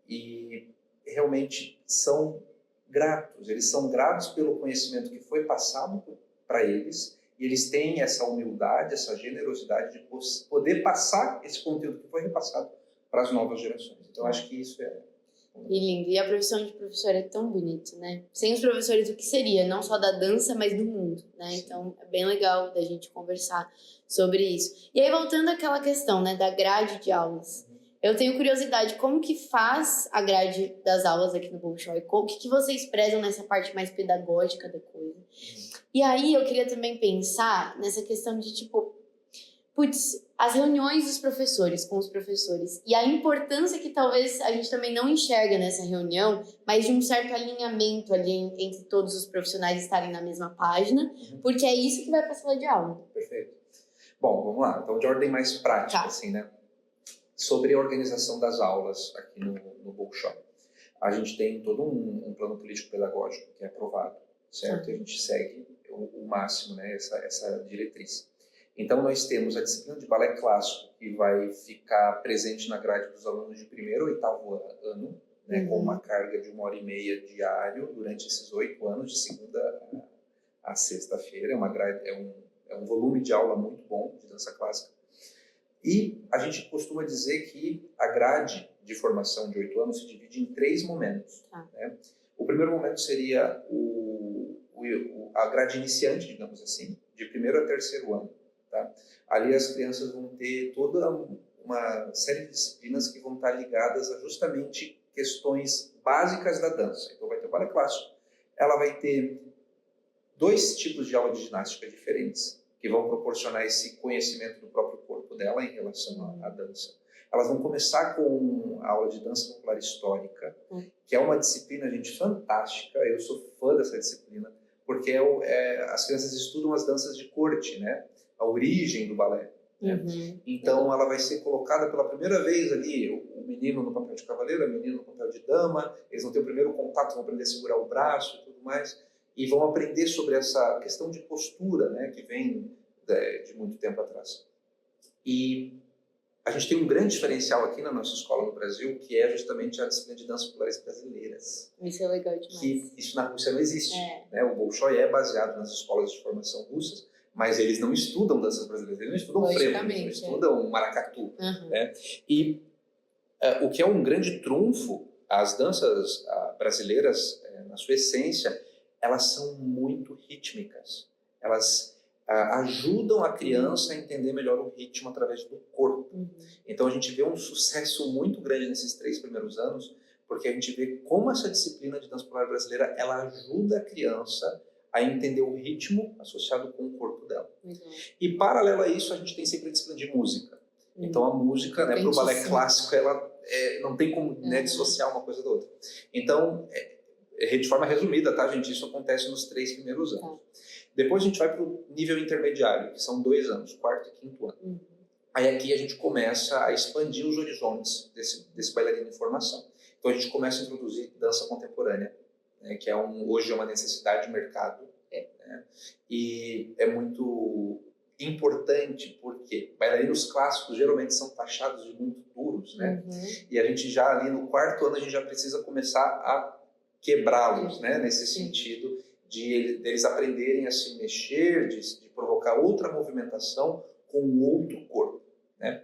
E realmente são gratos, eles são gratos pelo conhecimento que foi passado para eles, e eles têm essa humildade, essa generosidade de poder passar esse conteúdo que foi repassado para as novas gerações. Então, acho que isso é... E lindo. E a profissão de professor é tão bonito, né? Sem os professores, o que seria? Não só da dança, mas do mundo, né? Sim. Então, é bem legal da gente conversar sobre isso. E aí, voltando àquela questão, né, da grade de aulas. Eu tenho curiosidade, como que faz a grade das aulas aqui no Bolshoi? O que vocês prezam nessa parte mais pedagógica da coisa? E aí, eu queria também pensar nessa questão de, tipo, as reuniões dos professores com os professores e a importância que talvez a gente também não enxerga nessa reunião, mas de um certo alinhamento ali entre todos os profissionais estarem na mesma página, porque é isso que vai para a sala de aula. Perfeito. Bom, vamos lá. Então, de ordem mais prática, assim, né? Sobre a organização das aulas aqui no Bolshoi. A gente tem todo um plano político-pedagógico que é aprovado, certo? E a gente segue o máximo, né? Essa diretriz. Então, nós temos a disciplina de balé clássico, que vai ficar presente na grade dos alunos de 1º ou 8º ano, né, com uma carga de 1h30 diário durante esses 8 anos, de segunda a sexta-feira. É um volume de aula muito bom de dança clássica. E a gente costuma dizer que a grade de formação de 8 anos se divide em 3 momentos. Né? O primeiro momento seria a grade iniciante, digamos assim, de 1º a 3º ano. Tá? Ali as crianças vão ter toda uma série de disciplinas que vão estar ligadas a justamente questões básicas da dança. Então vai ter o balé clássico, ela vai ter 2 tipos de aula de ginástica diferentes, que vão proporcionar esse conhecimento do próprio corpo dela em relação à dança. Elas vão começar com a aula de dança popular histórica, que é uma disciplina, gente, fantástica. Eu sou fã dessa disciplina, porque as crianças estudam as danças de corte, né? A origem do balé. Né? Então, ela vai ser colocada pela primeira vez ali, o menino no papel de cavaleiro, a menina no papel de dama, eles vão ter o primeiro contato, vão aprender a segurar o braço e tudo mais, e vão aprender sobre essa questão de postura, né? Que vem de muito tempo atrás. E a gente tem um grande diferencial aqui na nossa escola no Brasil, que é justamente a disciplina de danças populares brasileiras. Isso é legal demais. Que isso na Rússia não existe. Né? O Bolshoi é baseado nas escolas de formação russas, mas eles não estudam danças brasileiras, eles não estudam frevo, eles não estudam maracatu. Né? E o que é um grande trunfo, as danças brasileiras, na sua essência, elas são muito rítmicas. Elas ajudam a criança a entender melhor o ritmo através do corpo. Então a gente vê um sucesso muito grande nesses 3 primeiros anos, porque a gente vê como essa disciplina de dança popular brasileira, ela ajuda a criança a entender o ritmo associado com o corpo dela. E paralelo a isso, a gente tem sempre a disciplina de música. Então a música, né, para o balé clássico, ela não tem como dissociar uma coisa da outra. Então, de forma resumida, tá, gente? Isso acontece nos 3 primeiros anos. Depois a gente vai para o nível intermediário, que são 2 anos, 4º e 5º ano. Aí aqui a gente começa a expandir os horizontes desse bailarino em formação. Então a gente começa a introduzir dança contemporânea, né, que hoje é uma necessidade de mercado. Né, e é muito importante porque bailarinos clássicos geralmente são taxados de muito duros, né? E a gente já ali no 4º ano a gente já precisa começar a quebrá-los, né, nesse sentido deles aprenderem a se mexer, de provocar outra movimentação com outro corpo, né?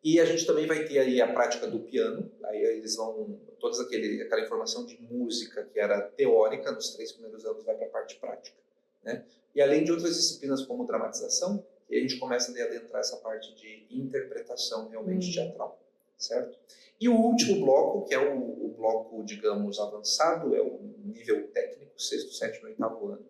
E a gente também vai ter aí a prática do piano, aí eles vão, aquela informação de música que era teórica nos 3 primeiros anos vai para a parte prática, né? E além de outras disciplinas como dramatização, e a gente começa a adentrar essa parte de interpretação realmente teatral, certo? E o último bloco, que é o bloco, digamos, avançado, é o nível técnico, 6º, 7º e 8º ano.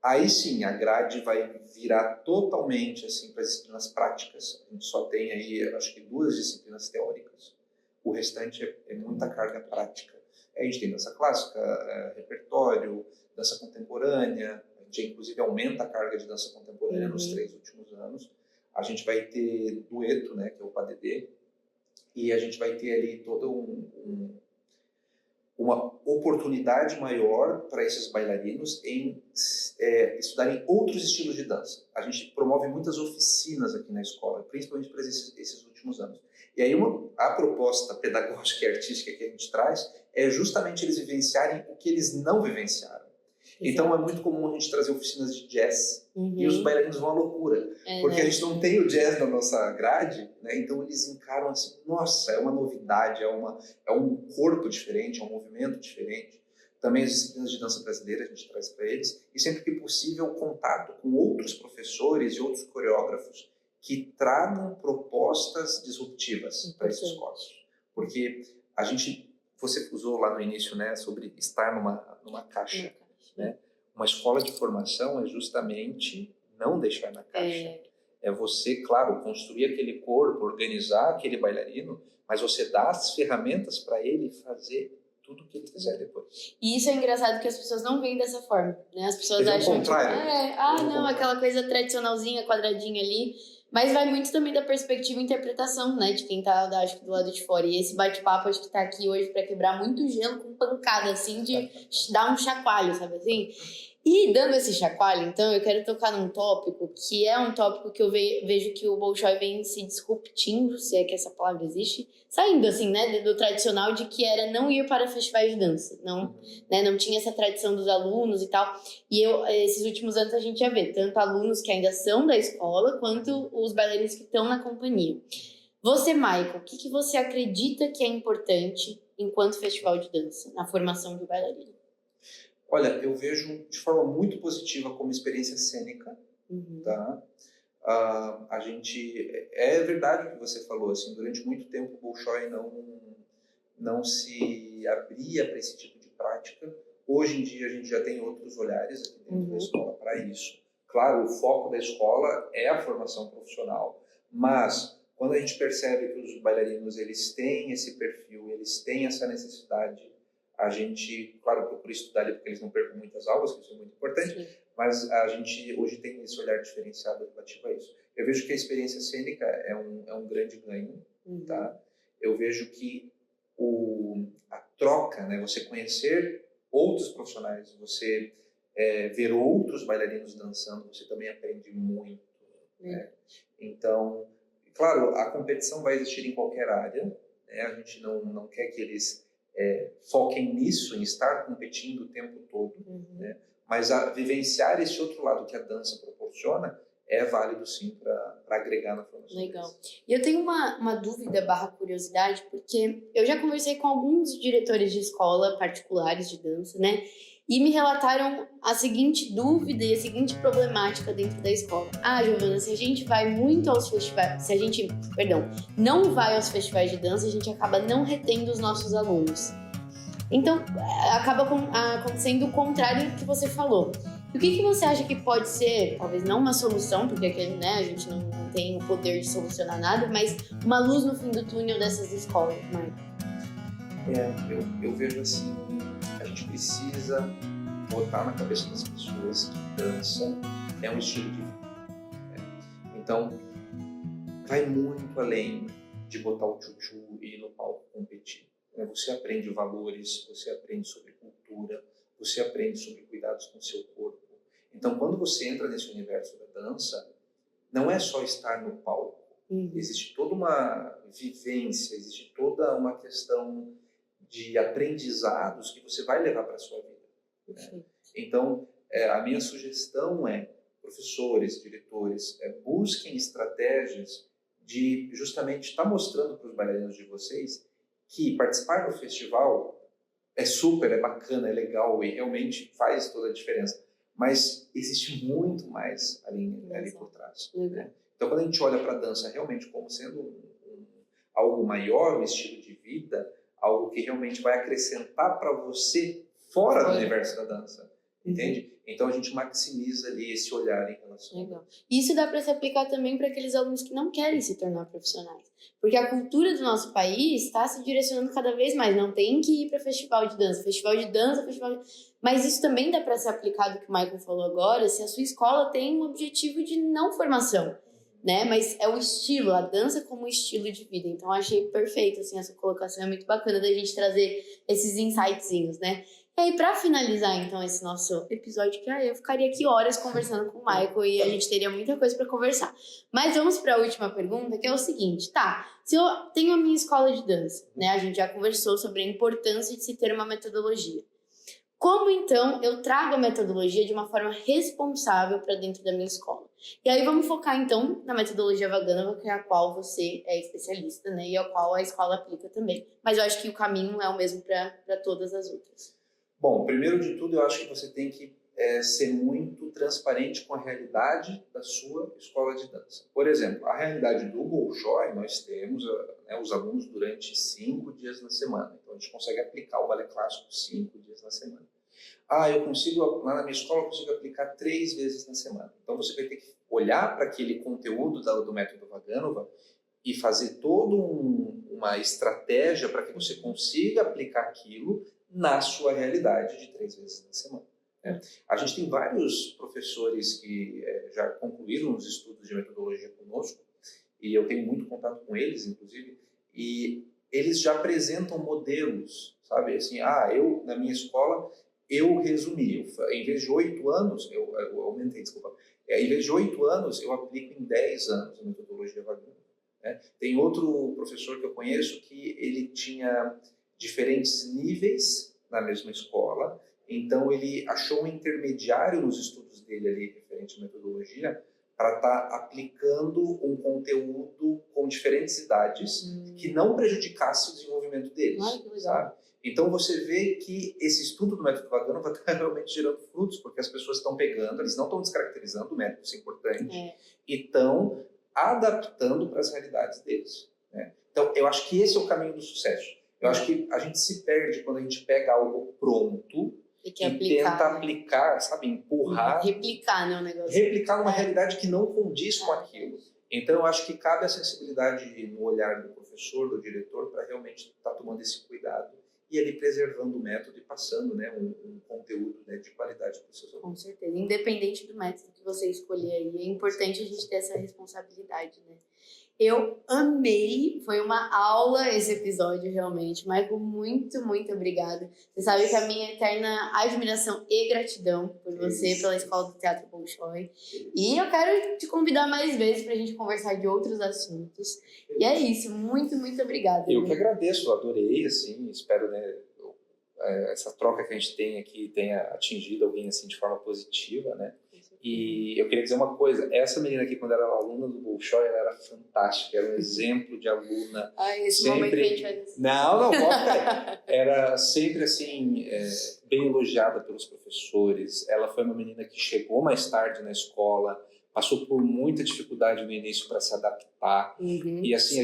Aí sim, a grade vai virar totalmente assim, para as disciplinas práticas. A gente só tem aí, acho que 2 disciplinas teóricas. O restante é muita carga prática. Aí a gente tem dança clássica, repertório, dança contemporânea. A gente, inclusive, aumenta a carga de dança contemporânea nos 3 últimos anos. A gente vai ter dueto, né, que é o PADD. E a gente vai ter ali toda uma oportunidade maior para esses bailarinos em estudarem outros estilos de dança. A gente promove muitas oficinas aqui na escola, principalmente para esses últimos anos. E aí a proposta pedagógica e artística que a gente traz é justamente eles vivenciarem o que eles não vivenciaram. Então é muito comum a gente trazer oficinas de jazz e os bailarinos vão à loucura, porque a gente não tem o jazz na nossa grade, né? Então eles encaram assim, nossa, é uma novidade, é um corpo diferente, é um movimento diferente. Também as disciplinas de dança brasileira a gente traz para eles, e sempre que possível contato com outros professores e outros coreógrafos que tragam propostas disruptivas para esses corpos. Porque você usou lá no início, né, sobre estar numa caixa. Né? Uma escola de formação é justamente não deixar na caixa. É você, claro, construir aquele corpo, organizar aquele bailarino, mas você dá as ferramentas para ele fazer tudo o que ele quiser depois. E isso é engraçado que as pessoas não veem dessa forma, né? As pessoas acham que aquela coisa tradicionalzinha, quadradinha ali, mas vai muito também da perspectiva e interpretação, né, de quem tá, acho que do lado de fora. E esse bate-papo acho que tá aqui hoje para quebrar muito gelo com pancada, assim, de dar um chacoalho, sabe assim? E dando esse chacoalho, então, eu quero tocar num tópico que é um tópico que eu vejo que o Bolshoi vem se disruptindo, se é que essa palavra existe, saindo, assim, né, do tradicional de que era não ir para festivais de dança, não, né, não tinha essa tradição dos alunos e tal. E esses últimos anos a gente já vê tanto alunos que ainda são da escola, quanto os bailarinos que estão na companhia. Você, Michael, o que você acredita que é importante enquanto festival de dança, na formação de bailarino? Olha, eu vejo de forma muito positiva como experiência cênica, tá? A gente... É verdade o que você falou, assim, durante muito tempo o Bolshoi não se abria para esse tipo de prática. Hoje em dia a gente já tem outros olhares aqui dentro da escola para isso. Claro, o foco da escola é a formação profissional, mas quando a gente percebe que os bailarinos eles têm esse perfil, eles têm essa necessidade, a gente, claro, procura estudar ali porque eles não percam muitas aulas, que isso é muito importante, sim, mas a gente hoje tem esse olhar diferenciado relativo a isso. Eu vejo que a experiência cênica é um grande ganho, tá? Eu vejo que a troca, né, você conhecer outros profissionais, você ver outros bailarinos dançando, você também aprende muito. Né? Então, claro, a competição vai existir em qualquer área, né? A gente não quer que eles foquem nisso, em estar competindo o tempo todo, né? Mas vivenciar esse outro lado que a dança proporciona é válido sim para agregar na formação. Legal. E eu tenho uma dúvida / curiosidade, porque eu já conversei com alguns diretores de escola particulares de dança, né? E me relataram a seguinte dúvida e a seguinte problemática dentro da escola. Ah, Giovana, se a gente vai muito aos festivais, se a gente, não vai aos festivais de dança, a gente acaba não retendo os nossos alunos. Então, acaba acontecendo o contrário do que você falou. E o que você acha que pode ser, talvez não uma solução, porque né, a gente não tem o poder de solucionar nada, mas uma luz no fim do túnel dessas escolas, Maicon? Eu vejo assim, a gente precisa botar na cabeça das pessoas que dança é um estilo de vida. Então, vai muito além de botar o tchutchu e ir no palco competir. Você aprende valores, você aprende sobre cultura, você aprende sobre cuidados com o seu corpo. Então, quando você entra nesse universo da dança, não é só estar no palco. Existe toda uma vivência, existe toda uma questão de aprendizados que você vai levar para a sua vida. Né? Então, a minha sugestão é, professores, diretores, busquem estratégias de justamente estar mostrando para os bailarinos de vocês que participar do festival é super, é bacana, é legal e realmente faz toda a diferença. Mas existe muito mais ali por trás. Né? Então, quando a gente olha para a dança realmente como sendo algo maior, um estilo de vida, algo que realmente vai acrescentar para você fora do universo da dança, entende? Então, a gente maximiza ali esse olhar em relação a isso. Isso dá para se aplicar também para aqueles alunos que não querem se tornar profissionais. Porque a cultura do nosso país está se direcionando cada vez mais. Não tem que ir para festival de dança, Mas isso também dá para ser aplicado, que o Michael falou agora, se a sua escola tem um objetivo de não formação, né? Mas é o estilo, a dança como estilo de vida. Então, eu achei perfeito, assim, essa colocação. É muito bacana da gente trazer esses insightzinhos, né? E aí, para finalizar, então, esse nosso episódio, que eu ficaria aqui horas conversando com o Michael e a gente teria muita coisa para conversar. Mas vamos para a última pergunta, que é o seguinte, se eu tenho a minha escola de dança, né? A gente já conversou sobre a importância de se ter uma metodologia. Como, então, eu trago a metodologia de uma forma responsável para dentro da minha escola? E aí vamos focar, então, na metodologia Vaganova, que é a qual você é especialista, né? E a qual a escola aplica também. Mas eu acho que o caminho é o mesmo para todas as outras. Bom, primeiro de tudo, eu acho que você tem que ser muito transparente com a realidade da sua escola de dança. Por exemplo, a realidade do Bolshoi, nós temos os alunos durante 5 dias na semana. Então, a gente consegue aplicar o balé clássico 5 dias na semana. Eu consigo, lá na minha escola, eu consigo aplicar 3 vezes na semana. Então, você vai ter que olhar para aquele conteúdo do método Vaganova e fazer toda uma estratégia para que você consiga aplicar aquilo na sua realidade de 3 vezes na semana. Né? A gente tem vários professores que já concluíram os estudos de metodologia conosco, e eu tenho muito contato com eles, inclusive, e eles já apresentam modelos, sabe? Assim, eu, na minha escola, eu resumi, em vez de 8 anos, eu aumentei, desculpa, em vez de 8 anos, eu aplico em 10 anos a metodologia Vaganova. Né? Tem outro professor que eu conheço que ele tinha diferentes níveis na mesma escola, então ele achou um intermediário nos estudos dele ali, referente à metodologia, para estar aplicando um conteúdo com diferentes idades que não prejudicasse o desenvolvimento deles. Ai, que legal. Sabe? Então você vê que esse estudo do método Vagano vai estar realmente gerando frutos, porque as pessoas estão pegando, eles não estão descaracterizando o método, isso é importante, e estão adaptando para as realidades deles. Né? Então eu acho que esse é o caminho do sucesso. Eu acho que a gente se perde quando a gente pega algo pronto e tenta aplicar, sabe, empurrar. Replicar, né, o negócio. Replicar numa realidade que não condiz com aquilo. Então, eu acho que cabe a sensibilidade no olhar do professor, do diretor, para realmente estar tomando esse cuidado e ali preservando o método e passando, né, um conteúdo, né, de qualidade para os seus alunos. Com certeza. Independente do método que você escolher aí, é importante a gente ter essa responsabilidade, né? Eu amei, foi uma aula esse episódio, realmente. Michael, muito, muito obrigada. Você sabe que a minha eterna admiração e gratidão por você, pela Escola do Teatro Bolshoi. E eu quero te convidar mais vezes pra gente conversar de outros assuntos. E é isso, muito, muito obrigada. Eu que agradeço, adorei, assim, espero, né, essa troca que a gente tem aqui tenha atingido alguém, assim, de forma positiva, né? E eu queria dizer uma coisa, essa menina aqui, quando ela era aluna do Bolshoi, ela era fantástica, era um exemplo de aluna. Ai, esse sempre... momento que a gente vai decidir. Não, pode. Era sempre, assim, bem elogiada pelos professores. Ela foi uma menina que chegou mais tarde na escola, passou por muita dificuldade no início para se adaptar. E, assim,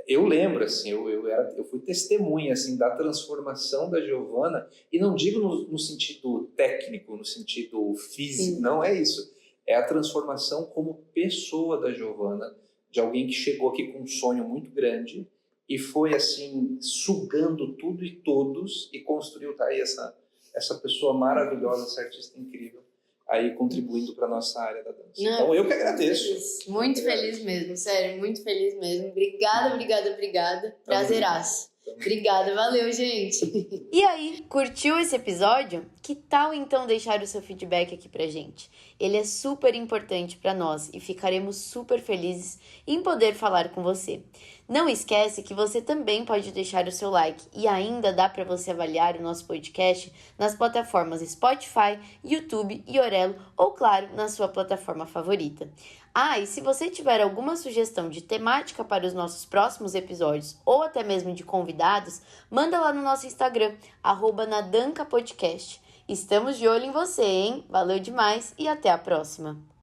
eu lembro, assim, eu fui testemunha, assim, da transformação da Giovana, e não digo no sentido técnico, no sentido físico, não é isso. É a transformação como pessoa da Giovana, de alguém que chegou aqui com um sonho muito grande e foi, assim, sugando tudo e todos e construiu, tá aí, essa pessoa maravilhosa, essa artista incrível, aí contribuindo para a nossa área da dança. Não, então eu que agradeço. Muito feliz mesmo, sério, muito feliz mesmo. Obrigada. Prazeraço. Obrigada, valeu, gente. E aí, curtiu esse episódio? Que tal então deixar o seu feedback aqui pra gente? Ele é super importante pra nós e ficaremos super felizes em poder falar com você. Não esquece que você também pode deixar o seu like e ainda dá para você avaliar o nosso podcast nas plataformas Spotify, YouTube e Orelo ou, claro, na sua plataforma favorita. Ah, e se você tiver alguma sugestão de temática para os nossos próximos episódios ou até mesmo de convidados, manda lá no nosso Instagram, @nadancapodcast. Estamos de olho em você, hein? Valeu demais e até a próxima!